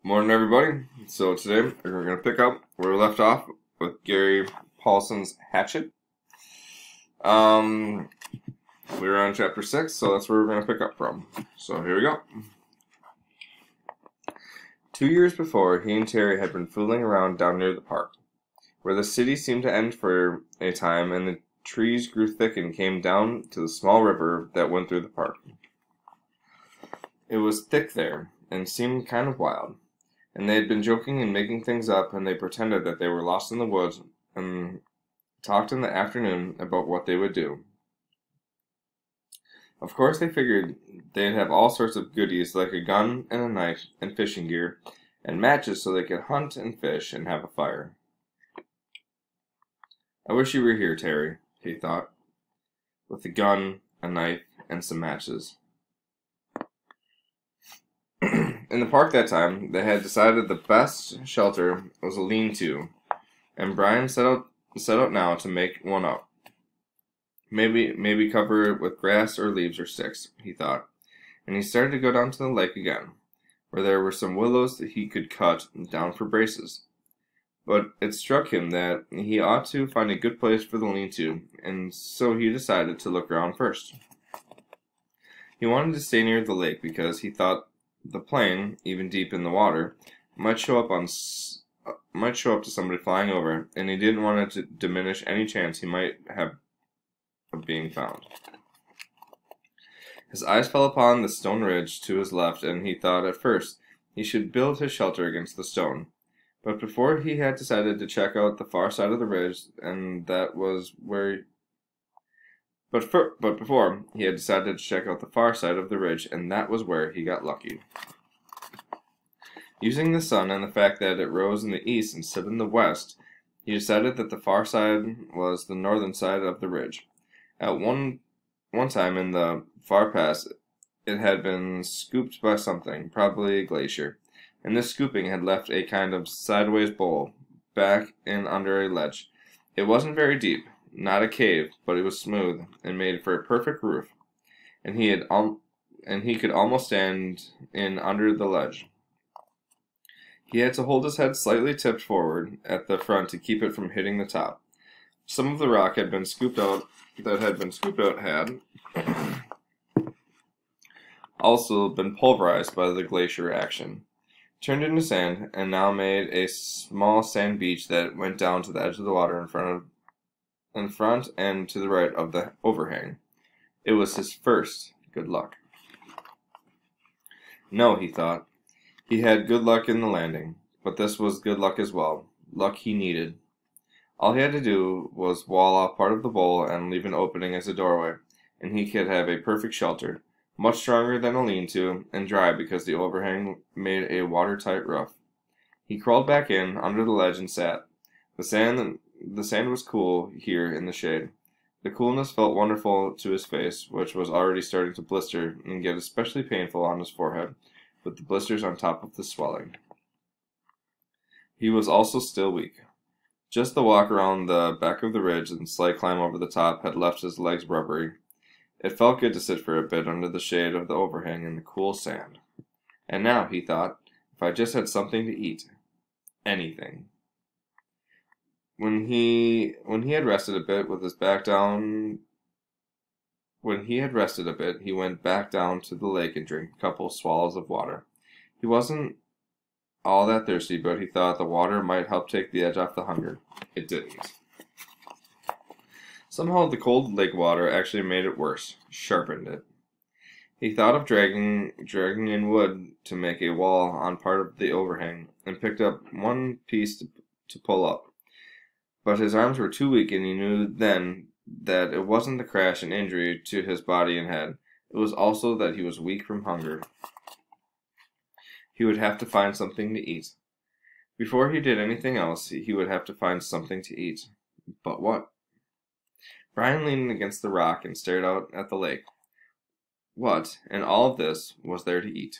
Morning, everybody. So today we're going to pick up where we left off with Gary Paulson's Hatchet. Um, we were on chapter 6, so that's where we're going to pick up from. So here we go. 2 years before, he and Terry had been fooling around down near the park, where the city seemed to end for a time and the trees grew thick and came down to the small river that went through the park. It was thick there and seemed kind of wild. And they had been joking and making things up, and they pretended that they were lost in the woods, and talked in the afternoon about what they would do. Of course, they figured they'd have all sorts of goodies, like a gun and a knife and fishing gear, and matches so they could hunt and fish and have a fire. I wish you were here, Terry, he thought, with a gun, a knife, and some matches. In the park that time, they had decided the best shelter was a lean-to, and Brian set out now to make one up. Maybe cover it with grass or leaves or sticks, he thought, and he started to go down to the lake again, where there were some willows that he could cut down for braces. But it struck him that he ought to find a good place for the lean-to, and so he decided to look around first. He wanted to stay near the lake because he thought the plane, even deep in the water, might show up to somebody flying over, and he didn't want it to diminish any chance he might have of being found. His eyes fell upon the stone ridge to his left, and he thought at first he should build his shelter against the stone. But before he had decided to check out the far side of the ridge, and that was where But before, he had decided to check out the far side of the ridge, and that was where he got lucky. Using the sun and the fact that it rose in the east instead of in the west, he decided that the far side was the northern side of the ridge. At one time in the far past, it had been scooped by something, probably a glacier, and this scooping had left a kind of sideways bowl back in under a ledge. It wasn't very deep. Not a cave, but it was smooth and made for a perfect roof, and he could almost stand in under the ledge. He had to hold his head slightly tipped forward at the front to keep it from hitting the top. Some of the rock had been scooped out had also been pulverized by the glacier action, turned into sand, and now made a small sand beach that went down to the edge of the water in front and to the right of the overhang. It was his first good luck. No, he thought. He had good luck in the landing, but this was good luck as well, luck he needed. All he had to do was wall off part of the bowl and leave an opening as a doorway, and he could have a perfect shelter, much stronger than a lean-to, and dry because the overhang made a watertight roof. He crawled back in under the ledge and sat. The sand was cool here in the shade. The coolness felt wonderful to his face, which was already starting to blister and get especially painful on his forehead, with the blisters on top of the swelling. He was also still weak. Just the walk around the back of the ridge and slight climb over the top had left his legs rubbery. It felt good to sit for a bit under the shade of the overhang in the cool sand. And now, he thought, if I just had something to eat. Anything. When he had rested a bit, he went back down to the lake and drank a couple swallows of water. He wasn't all that thirsty, but he thought the water might help take the edge off the hunger. It didn't. Somehow the cold lake water actually made it worse, sharpened it. He thought of dragging in wood to make a wall on part of the overhang, and picked up one piece to pull up. But his arms were too weak, and he knew then that it wasn't the crash and injury to his body and head. It was also that he was weak from hunger. He would have to find something to eat. Before he did anything else, he would have to find something to eat. But what? Brian leaned against the rock and stared out at the lake. What, in all of this, was there to eat?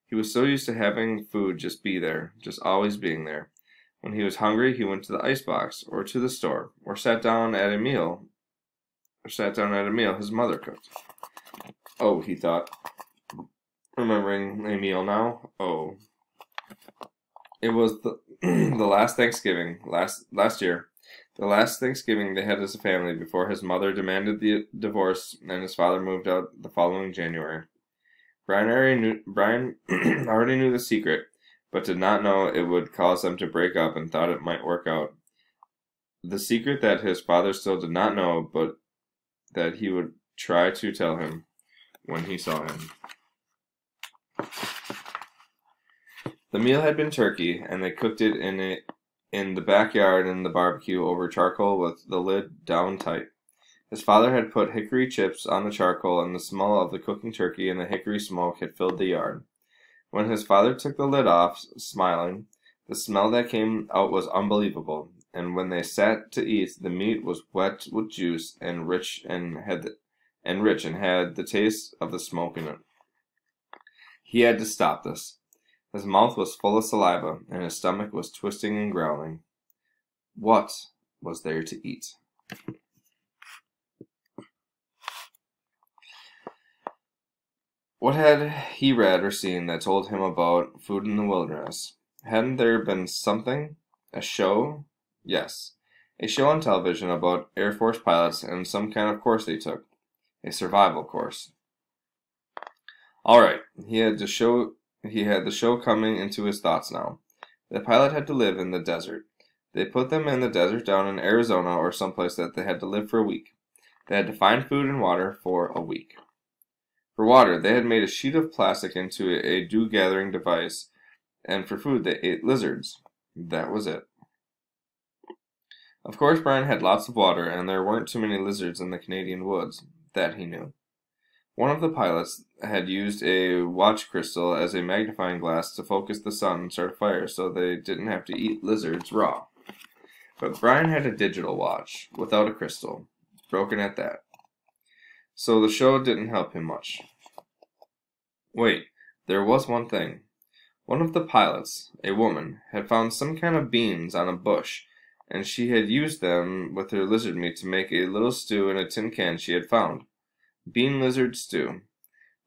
He was so used to having food just be there, just always being there. When he was hungry, he went to the icebox, or to the store, or sat down at a meal his mother cooked. Oh, he thought, remembering a meal now. Oh. It was the the last Thanksgiving last year, the last Thanksgiving they had as a family before his mother demanded the divorce and his father moved out the following January. Brian already knew the secret, but did not know it would cause them to break up and thought it might work out. The secret that his father still did not know, but that he would try to tell him when he saw him. The meal had been turkey, and they cooked it in the backyard in the barbecue over charcoal with the lid down tight. His father had put hickory chips on the charcoal, and the smell of the cooking turkey and the hickory smoke had filled the yard. When his father took the lid off, smiling, the smell that came out was unbelievable, and when they sat to eat, the meat was wet with juice and rich and had the taste of the smoke in it. He had to stop this. His mouth was full of saliva, and his stomach was twisting and growling. What was there to eat? What had he read or seen that told him about food in the wilderness? Hadn't there been something? A show? Yes. A show on television about Air Force pilots and some kind of course they took. A survival course. All right, he had the show coming into his thoughts now. The pilot had to live in the desert. They put them in the desert down in Arizona or someplace that they had to live for a week. They had to find food and water for a week. For water, they had made a sheet of plastic into a dew-gathering device, and for food, they ate lizards. That was it. Of course, Brian had lots of water, and there weren't too many lizards in the Canadian woods. That he knew. One of the pilots had used a watch crystal as a magnifying glass to focus the sun and start a fire so they didn't have to eat lizards raw. But Brian had a digital watch, without a crystal, broken at that. So the show didn't help him much. Wait, there was one thing. One of the pilots, a woman, had found some kind of beans on a bush, and she had used them with her lizard meat to make a little stew in a tin can she had found. Bean lizard stew.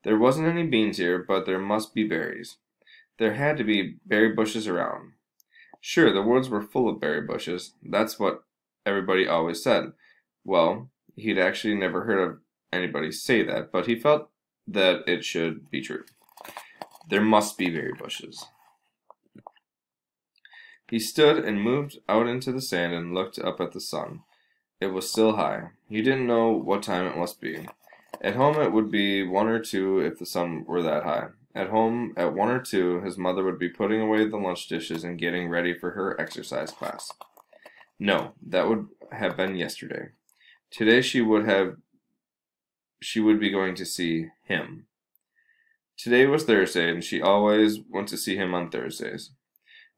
There wasn't any beans here, but there must be berries. There had to be berry bushes around. Sure, the woods were full of berry bushes. That's what everybody always said. Well, he'd actually never heard of anybody say that, but he felt that it should be true. There must be berry bushes. He stood and moved out into the sand and looked up at the sun. It was still high. He didn't know what time it must be. At home it would be 1 or 2 if the sun were that high. At home, at 1 or 2, his mother would be putting away the lunch dishes and getting ready for her exercise class. No, that would have been yesterday. Today she would be going to see him. Today was Thursday, and she always went to see him on Thursdays.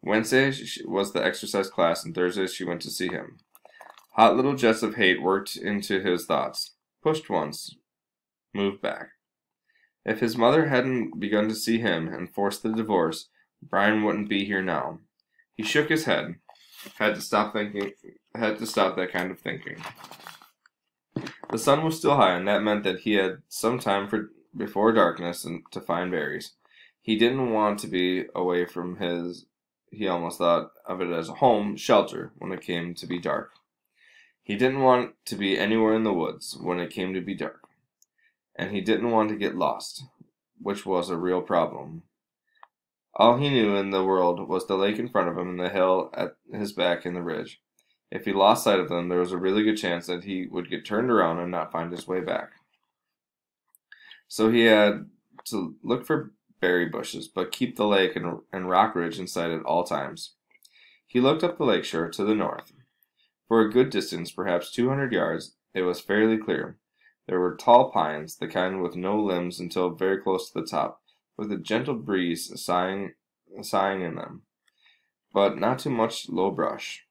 Wednesday was the exercise class, and Thursdays she went to see him. Hot little jets of hate worked into his thoughts. Pushed once, moved back. If his mother hadn't begun to see him and forced the divorce, Brian wouldn't be here now. He shook his head. Had to stop that kind of thinking. The sun was still high, and that meant that he had some time before darkness and to find berries. He didn't want to be away from he almost thought of it as a home, shelter, when it came to be dark. He didn't want to be anywhere in the woods when it came to be dark. And he didn't want to get lost, which was a real problem. All he knew in the world was the lake in front of him and the hill at his back and the ridge. If he lost sight of them, there was a really good chance that he would get turned around and not find his way back. So he had to look for berry bushes, but keep the lake and rock ridge in sight at all times. He looked up the lakeshore to the north. For a good distance, perhaps 200 yards, it was fairly clear. There were tall pines, the kind with no limbs until very close to the top, with a gentle breeze sighing in them, but not too much low brush.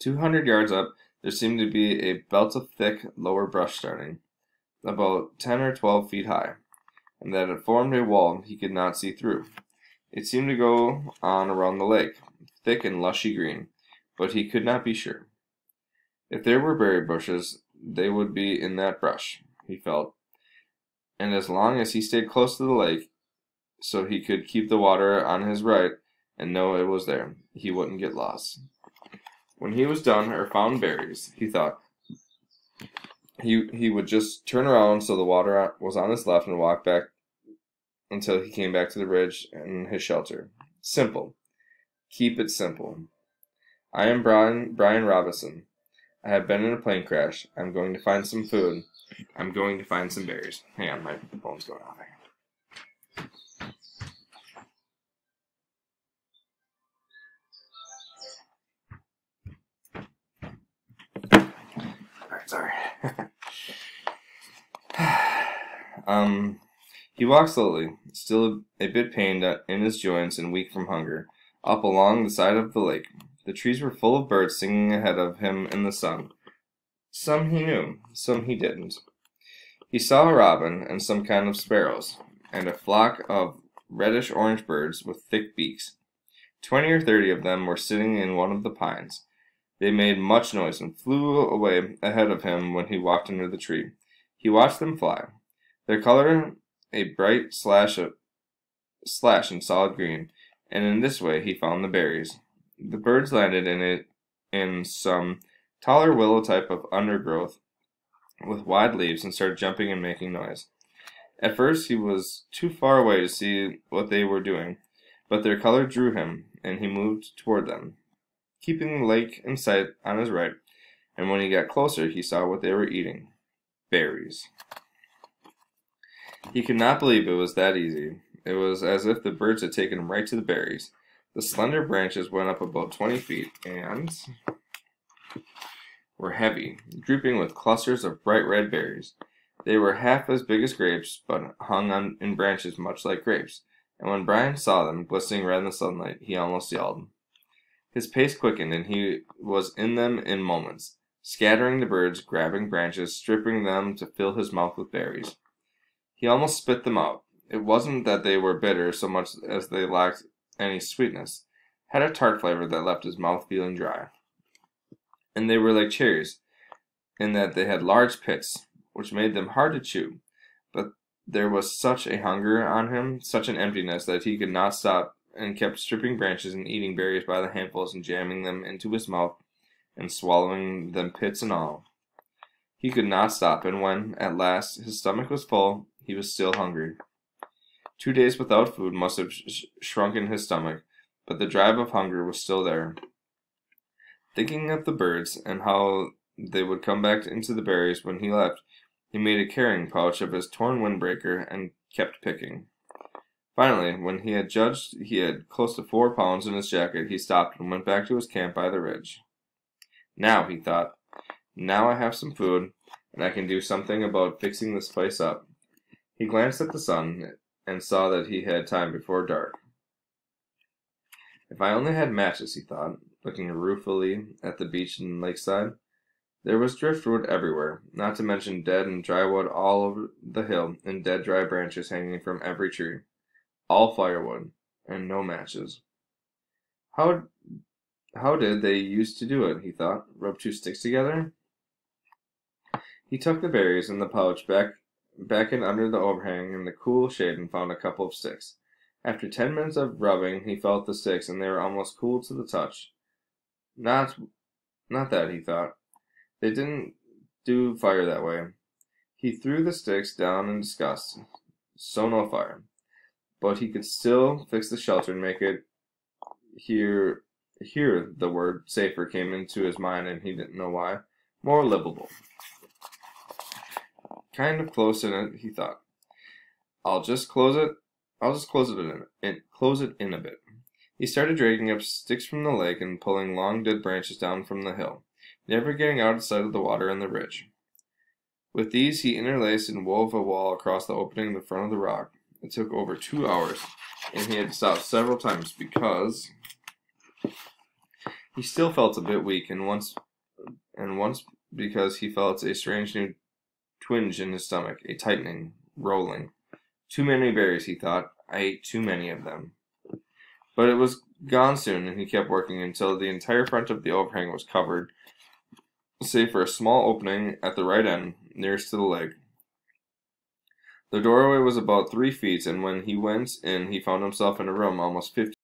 200 yards up, there seemed to be a belt of thick, lower brush starting, about 10 or 12 feet high, and that it formed a wall he could not see through. It seemed to go on around the lake, thick and lushy green, but he could not be sure. If there were berry bushes, they would be in that brush, he felt, and as long as he stayed close to the lake, so he could keep the water on his right and know it was there. He wouldn't get lost. When he was done or found berries, he thought he would just turn around so the water was on his left and walk back until he came back to the ridge and his shelter. Simple. Keep it simple. I am Brian Robinson. I have been in a plane crash. I'm going to find some food. I'm going to find some berries. Hang on, my phone's going off. Alright, sorry. He walked slowly, still a bit pained in his joints and weak from hunger, up along the side of the lake. The trees were full of birds singing ahead of him in the sun. Some he knew, some he didn't. He saw a robin and some kind of sparrows, and a flock of reddish-orange birds with thick beaks. 20 or 30 of them were sitting in one of the pines. They made much noise and flew away ahead of him when he walked under the tree. He watched them fly. Their color a bright slash in solid green, and in this way he found the berries. The birds landed in some taller willow type of undergrowth with wide leaves and started jumping and making noise. At first he was too far away to see what they were doing, but their color drew him, and he moved toward them, keeping the lake in sight on his right, and when he got closer he saw what they were eating. Berries. He could not believe it was that easy. It was as if the birds had taken him right to the berries. The slender branches went up about 20 feet and were heavy, drooping with clusters of bright red berries. They were half as big as grapes, but hung in branches much like grapes, and when Brian saw them glistening red in the sunlight, he almost yelled. His pace quickened, and he was in them in moments, scattering the birds, grabbing branches, stripping them to fill his mouth with berries. He almost spit them out. It wasn't that they were bitter so much as they lacked any sweetness, had a tart flavor that left his mouth feeling dry. And they were like cherries, in that they had large pits, which made them hard to chew. But there was such a hunger on him, such an emptiness, that he could not stop, and kept stripping branches and eating berries by the handfuls and jamming them into his mouth and swallowing them pits and all. He could not stop, and when, at last, his stomach was full, he was still hungry. 2 days without food must have shrunken his stomach, but the drive of hunger was still there. Thinking of the birds and how they would come back into the berries when he left, he made a carrying pouch of his torn windbreaker and kept picking. Finally, when he had judged he had close to 4 pounds in his jacket, he stopped and went back to his camp by the ridge. Now, he thought, now I have some food, and I can do something about fixing this place up. He glanced at the sun and saw that he had time before dark. If I only had matches, he thought, looking ruefully at the beach and lakeside. There was driftwood everywhere, not to mention dead and dry wood all over the hill, and dead dry branches hanging from every tree. All firewood, and no matches. How did they used to do it, he thought, rub 2 sticks together? He took the berries and the pouch back in under the overhang in the cool shade and found a couple of sticks. After 10 minutes of rubbing, he felt the sticks, and they were almost cool to the touch. Not that, he thought. They didn't do fire that way. He threw the sticks down in disgust. So no fire. But he could still fix the shelter and make it here the word safer came into his mind, and he didn't know why. More livable. Kind of close in it, he thought. I'll just close it in a bit. He started dragging up sticks from the lake and pulling long dead branches down from the hill, never getting out of sight of the water and the ridge. With these he interlaced and wove a wall across the opening in the front of the rock. It took over 2 hours, and he had to stop several times because he still felt a bit weak, and once because he felt a strange new twinge in his stomach, a tightening, rolling. Too many berries, he thought. I ate too many of them. But it was gone soon, and he kept working until the entire front of the overhang was covered, save for a small opening at the right end, nearest to the lake. The doorway was about 3 feet, and when he went in, he found himself in a room almost 50